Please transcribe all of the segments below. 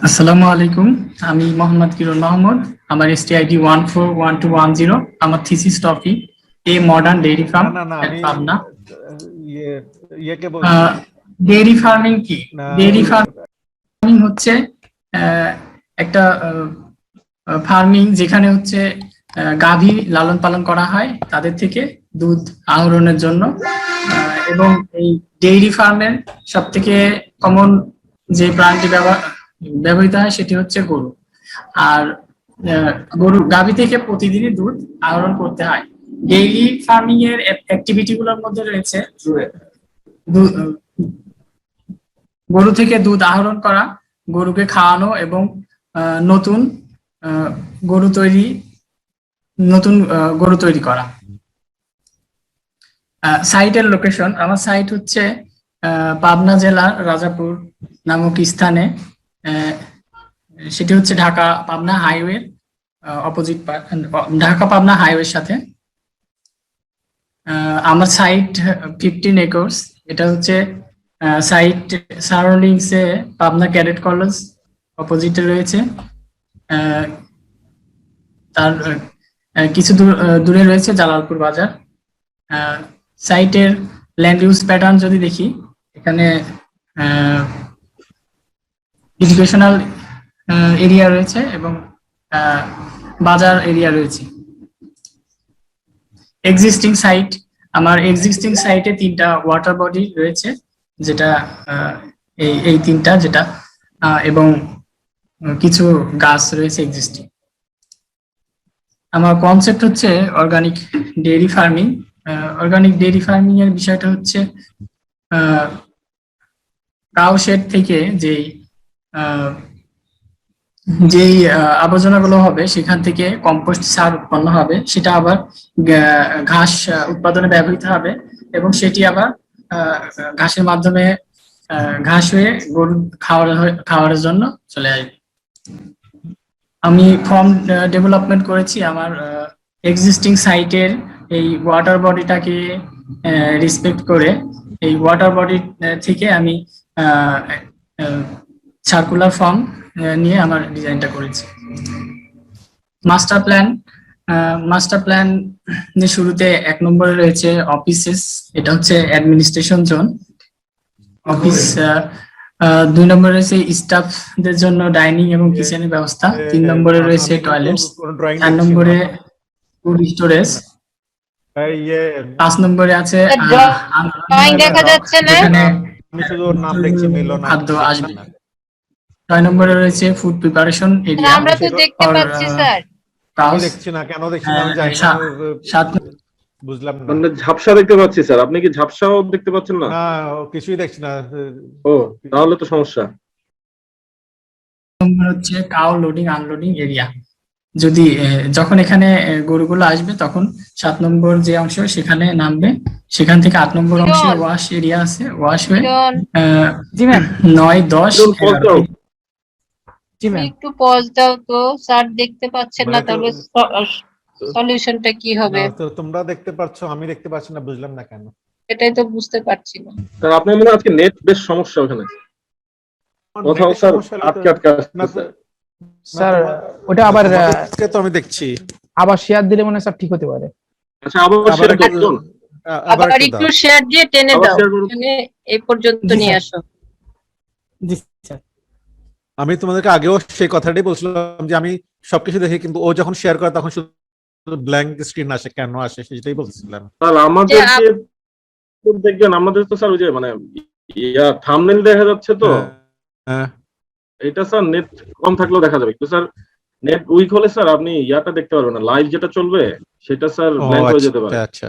আসসালামু আলাইকুম। আমি মোহাম্মদ কিরণ মাহমুদ। আমার STID 141210। আমার thesis topic a modern dairy farm না না এট আমি পাবনা। ইয়ে ইয়েকে বলছি ডেইরি ফার্মিং কি? না ডেইরি ফার্মিং হচ্ছে একটা ফার্মিং যেখানে হচ্ছে গাভী লালন পালন করা হয় তাদের থেকে দুধ আহরণের জন্য। এবং এই ডেইরি ফার্মের সব থেকে কমন যে প্রাণীটি ব্যবহৃত হয় সেটি হচ্ছে গরু। আর গরু গাভী থেকে প্রতিদিনই দুধ আহরণ করতে হয়। ডেইরি ফার্মিং এর অ্যাক্টিভিটি গুলোর মধ্যে রয়েছে গরু থেকে দুধ আহরণ করা, গরুকে খাওয়ানো এবং নতুন গরু তৈরি করা। সাইটের লোকেশন, আমার সাইট হচ্ছে পাবনা জেলার রাজাপুর নামক স্থানে। সেটি হচ্ছে ঢাকা পাবনা হাইওয়ে অপোজিট, ঢাকা পাবনা হাইওয়ের সাথে। আমার সাইট 15 একর্স। এটা হচ্ছে সাইট সারাউন্ডিংস এ পাবনা ক্যাডেট কলেজ অপোজিটে রয়েছে। তার কিছু দূরে রয়েছে জালালপুর বাজার। সাইটের ল্যান্ড ইউজ প্যাটার্ন যদি দেখি, এখানে এডুকেশনাল এরিয়া রয়েছে এবং বাজার এরিয়া রয়েছে। এক্সিস্টিং সাইট, আমার এক্সিস্টিং সাইটে 3টা ওয়াটার বডি রয়েছে, যেটা এই 3টা যেটা, এবং কিছু গাছ রয়েছে এক্সিস্টিং। আমার কনসেপ্ট হচ্ছে organic dairy farming. Organic dairy farming এর বিষয়টা হচ্ছে কাউ শেড থেকে যেই আবর্জনাগুলো হবে সেখান থেকে কম্পোস্ট সার উৎপন্ন হবে, সেটা আবার ঘাস উৎপাদনে ব্যবহৃত হবে এবং সেটি আবার ঘাসের মাধ্যমে ঘাস হয়ে গরু খাওয়ার জন্য চলে আসবে। আমি ফার্ম ডেভেলপমেন্ট করেছি আমার এক্সিস্টিং সাইটের এই ওয়াটার বডিটাকে রেসপেক্ট করে। এই ওয়াটার বডি থেকে আমি সার্কুলার ফর্ম নিয়ে আমার ডিজাইনটা করেছি। মাস্টার প্ল্যান যে শুরুতে 1 নম্বরে রয়েছে অফিসেস, এটা হচ্ছে অ্যাডমিনিস্ট্রেশন জোন অফিস। 2 নম্বরে রয়েছে স্টাফদের জন্য ডাইনিং এবং কিচেনের ব্যবস্থা। 3 নম্বরে রয়েছে টয়লেটস। 4 নম্বরে ফুড স্টোরেজ। 5 নম্বরে আছে দেখা যাচ্ছে না, আমি শুধু নাম দেখছি মিলনা খাদ্য আসবে। 6 নম্বরে রয়েছে ফুড প্রিপারেশন এরিয়া। আমরা তো দেখতে পাচ্ছি স্যার। আমি দেখছি না, কেন দেখছি না আমি জানি না। 7 বুঝলাম না। মানে ঝাপসা দেখতে পাচ্ছি স্যার, আপনি কি ঝাপসাও দেখতে পাচ্ছেন না? না, কিছুই দেখছি না। ও, তাহলে তো সমস্যা। নম্বর হচ্ছে কাউ লোডিং আনলোডিং এরিয়া। যদি যখন এখানে গরুগুলো আসবে তখন 7 নম্বর যে অংশ সেখানে নামবে, সেখান থেকে 8 নম্বর অংশে ওয়াশ এরিয়া আছে, ওয়াশ হয়ে 9, 10, 11। একটু পজ দাও তো স্যার, দেখতে পাচ্ছেন না, তাহলে সলিউশনটা কি হবে? তোমরা দেখতে পাচ্ছ, আমি দেখতে পাচ্ছি না, বুঝলাম না কেন। এটাই তো বুঝতে পারছি না স্যার আপনার মনে হয় আজকে নেট বেশ সমস্যা ওখানে, কোথাও স্যার আটকে আসছে। স্যার ওটা আবার তো আমি দেখছি, আবার শেয়ার দিলে মনে হয় স্যার ঠিক হতে পারে। আচ্ছা, আবার শেয়ার করুন, আবার একটু শেয়ার দিয়ে টেনে দাও, মানে এই পর্যন্ত নিয়ে আসো। জি স্যার। আমি তোমাদেরকে আগেও সেই কথাটাই বলছিলাম যে আমি সবকিছু দেখি, কিন্তু ও যখন শেয়ার করে তখন শুধু ব্ল্যাঙ্ক স্ক্রিন আসে, কেন আসে সেটাই বলছিলাম। স্যার আমাদের দেখবেন, আমাদের তো স্যার ওই যে মানে থাম্বনেল দেখা যাচ্ছে তো, এটা স্যার নেট কম থাকলেও দেখা যাবে, কিন্তু স্যার নেট উইক হলে স্যার আপনি ইয়াটা দেখতে পারবেন না, লাইভ যেটা চলবে সেটা স্যার ব্ল্যাঙ্ক হয়ে যেতে পারে। আচ্ছা,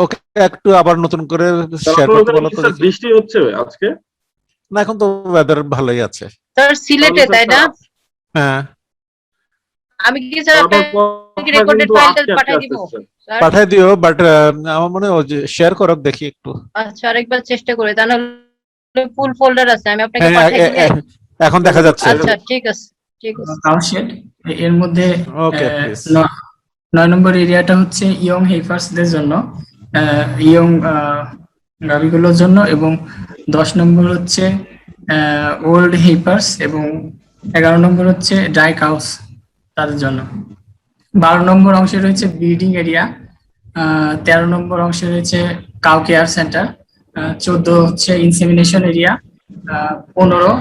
ওকে একটু আবার নতুন করে শেয়ার করতে বলো তো। বৃষ্টি হচ্ছে আজকে না, এখন তো ওয়েদার ভালোই আছে স্যার। সিলেটে তাই না? হ্যাঁ। আমি কি স্যার আপনাকে রেকর্ডেড ফাইলটা পাঠিয়ে দিব? পাঠিয়ে দিও, বাট আমার মনে হয় যে শেয়ার করো, দেখি একটু। আচ্ছা, আরেকবার চেষ্টা করে, তা নাহলে ফুল ফোল্ডার আছে, আমি আপনাকে পাঠিয়ে দিই। এখন দেখা যাচ্ছে। আচ্ছা, ঠিক আছে, ঠিক আছে। কাউশেড এর মধ্যে ওকে, 9 নম্বর এরিয়াটা হচ্ছে ইয়ং হেইফার্সদের জন্য, ইয়ং গাভীগুলোর জন্য, এবং 10 নম্বর হচ্ছে ওল্ড হেপার্স, এবং 11 নম্বর হচ্ছে ড্রাই কাউস তাদের জন্য। 12 নম্বর অংশে রয়েছে ব্রিডিং এরিয়া, 13 নম্বর অংশে রয়েছে কাউ কেয়ার সেন্টার, 14 হচ্ছে ইনসেমিনেশন এরিয়া, 15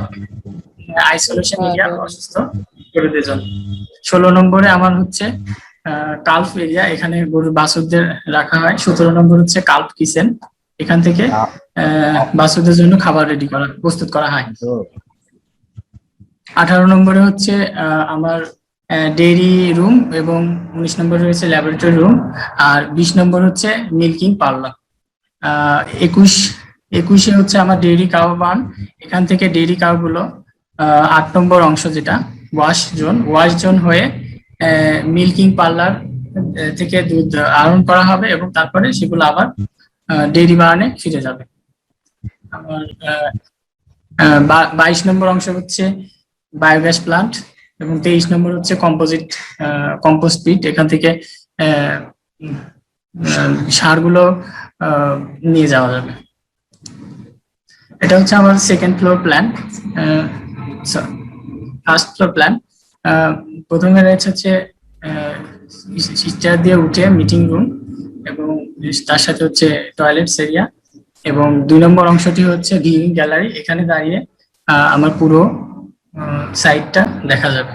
আইসোলেশন এরিয়া অসুস্থ গরুদের জন্য। 16 নম্বরে আমার হচ্ছে কাল্প এরিয়া, এখানে গরুর বাছুরদের রাখা হয়। 17 নম্বর হচ্ছে কাল্প কিচেন, এখান থেকে বাছুরদের জন্য খাবার প্রস্তুত করা হয়। 18 নম্বরে হচ্ছে আমার ডেইরি রুম, এবং 19 নম্বরে রয়েছে ল্যাবরেটরি রুম, আর 20 নম্বর হচ্ছে মিল্কিং পার্লার। 21 হচ্ছে আমার ডেইরি কাউ বার্ন, এখান থেকে ডেইরি কাউ গুলো 8 নম্বর অংশ যেটা ওয়াশ জোন হয়ে মিল্কিং পার্লার থেকে দুধ আহরণ করা হবে, এবং তারপরে সেগুলো আবার ডেইরি বার্নে ফিরে যাবে। আমার 22 নম্বর অংশ হচ্ছে বায়োগ্যাস প্লান্ট, এবং 23 নম্বর হচ্ছে কম্পোস্ট পিট, এখান থেকে সারগুলো নিয়ে যাওয়া যাবে। এটা হচ্ছে আমার second floor plan. First floor plan, প্রথমে রয়েছে হচ্ছে স্টেয়ার দিয়ে উঠে মিটিং রুম, এবং তার সাথে হচ্ছে টয়লেটস এরিয়া, এবং 2 নম্বর অংশটি হচ্ছে ভিউইং গ্যালারি, এখানে দাঁড়িয়ে আমার পুরো সাইটটা দেখা যাবে,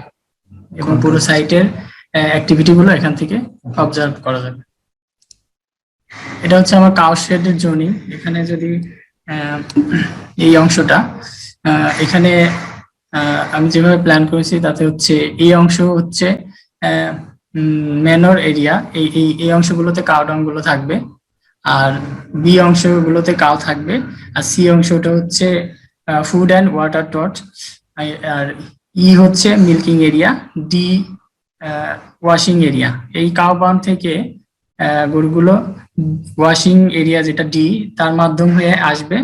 এবং পুরো সাইটের অ্যাক্টিভিটি গুলো এখান থেকে অবজার্ভ করা যাবে। এটা হচ্ছে আমার কাউ শেডের জোনিং। এখানে যদি এই অংশটা, এখানে আমি যেভাবে প্ল্যান করেছি তাতে হচ্ছে এই অংশ হচ্ছে ম্যানর এরিয়া, এই অংশগুলোতে কাউ ডাং গুলো থাকবে, আর বি অংশগুলোতে কাউ থাকবে, আর সি অংশটা হচ্ছে ফুড অ্যান্ড ওয়াটার টট, আর ই হচ্ছে milking area, D washing area. এই কাউ বার্ন থেকে গরুগুলো ওয়াশিং এরিয়া যেটা ডি তার মাধ্যম হয়ে আসবে,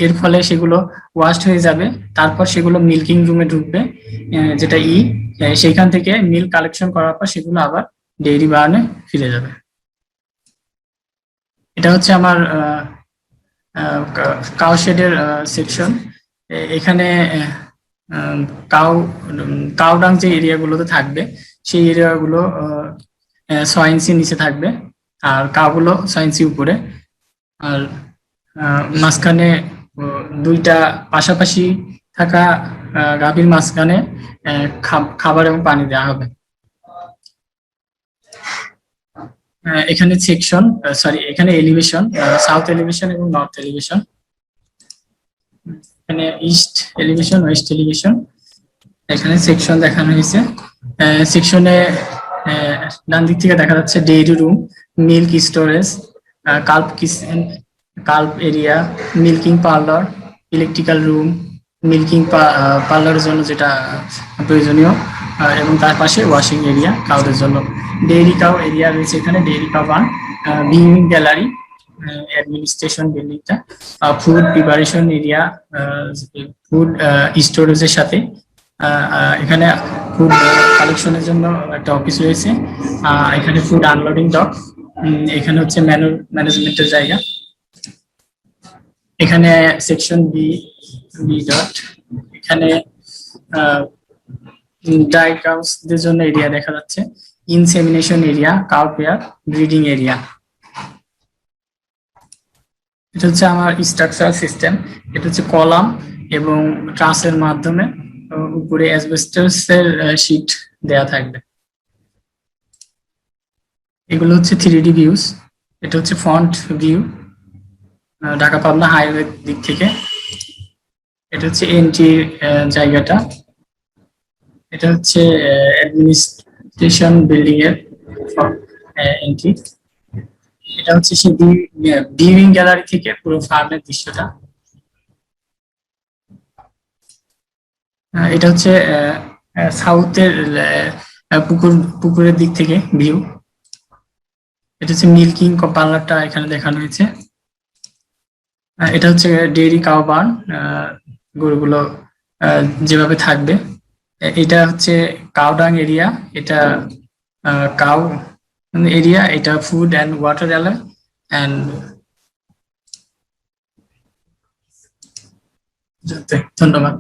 এর ফলে সেগুলো ওয়াশড হয়ে যাবে, তারপর সেগুলো মিল্কিং রুমে ঢুকবে যেটা ই, সেখান থেকে মিল্ক কালেকশন করার পর সেগুলো আবার ডেইরি বার্নে ফিরে যাবে। এটা হচ্ছে আমার কাউ শেডের সেকশন। এখানে কাউ ডাং যে এরিয়াগুলোতে থাকবে সেই এরিয়াগুলো 6 ইঞ্চি নিচে থাকবে, আর কাউগুলো 6 ইঞ্চি উপরে, আর মাঝখানে 2টা পাশাপাশি থাকা গাভীর মাঝখানে খাবার এবং পানি দেওয়া হবে। এখানে সেকশন এখানে এলিভেশন, সাউথ এলিভেশন এবং নর্থ এলিভেশন, এখানে ইস্ট এলিভেশন, ওয়েস্ট এলিভেশন, এখানে সেকশন দেখানো হয়েছে। সেকশনে ডান দিক থেকে দেখা যাচ্ছে dairy room, milk storage, calf kitchen, calf area, milking parlour, electrical room, milking পার্লারের জন্য যেটা প্রয়োজনীয়, এবং তার পাশে ওয়াশিং এরিয়া কাউদের জন্য। ডেইরি কাউ এরিয়া রয়েছে এখানে, dairy cow burn, viewing gallery, administration বিল্ডিংটা, ফুড প্রিপারেশন এরিয়া, ফুড স্টোরেজের সাথে এখানে ফুড কালেকশনের জন্য একটা অফিস রয়েছে, এখানে ফুড আনলোডিং ডক, এখানে হচ্ছে ম্যানেজমেন্টের জায়গা। এখানে সেকশন বি ডট, এখানে ড্রাই কাউসদের জন্য এরিয়া দেখা যাচ্ছে, insemination area, cow pair, breeding area. এটা হচ্ছে আমার স্ট্রাকচার সিস্টেম। এটা হচ্ছে কলাম এবং ট্রাসের মাধ্যমে উপরে অ্যাসবেস্টস এর শীট দেয়া থাকবে। এগুলো হচ্ছে 3D ভিউস। এটা হচ্ছে front view Dhaka Pabna highway দিক থেকে। এটা হচ্ছে এন্ট্রি জায়গাটা। এটা হচ্ছে অ্যাডমিনিস্ট্রেশন বিল্ডিং এর এন্ট্রি। এটা হচ্ছে সেই ভিউইং গ্যালারি থেকে পুরো ফার্মের দৃশ্যটা। এটা হচ্ছে সাউথের পুকুরের দিক থেকে ভিউ। এটা হচ্ছে মিল্কিং পার্লারটা এখানে দেখানো হয়েছে। এটা হচ্ছে ডেইরি কাউ বার্ন, গরুগুলো যেভাবে থাকবে। এটা হচ্ছে কাউডাং এরিয়া, এটা কাউ এরিয়া, এটা food and water area, and ধন্যবাদ।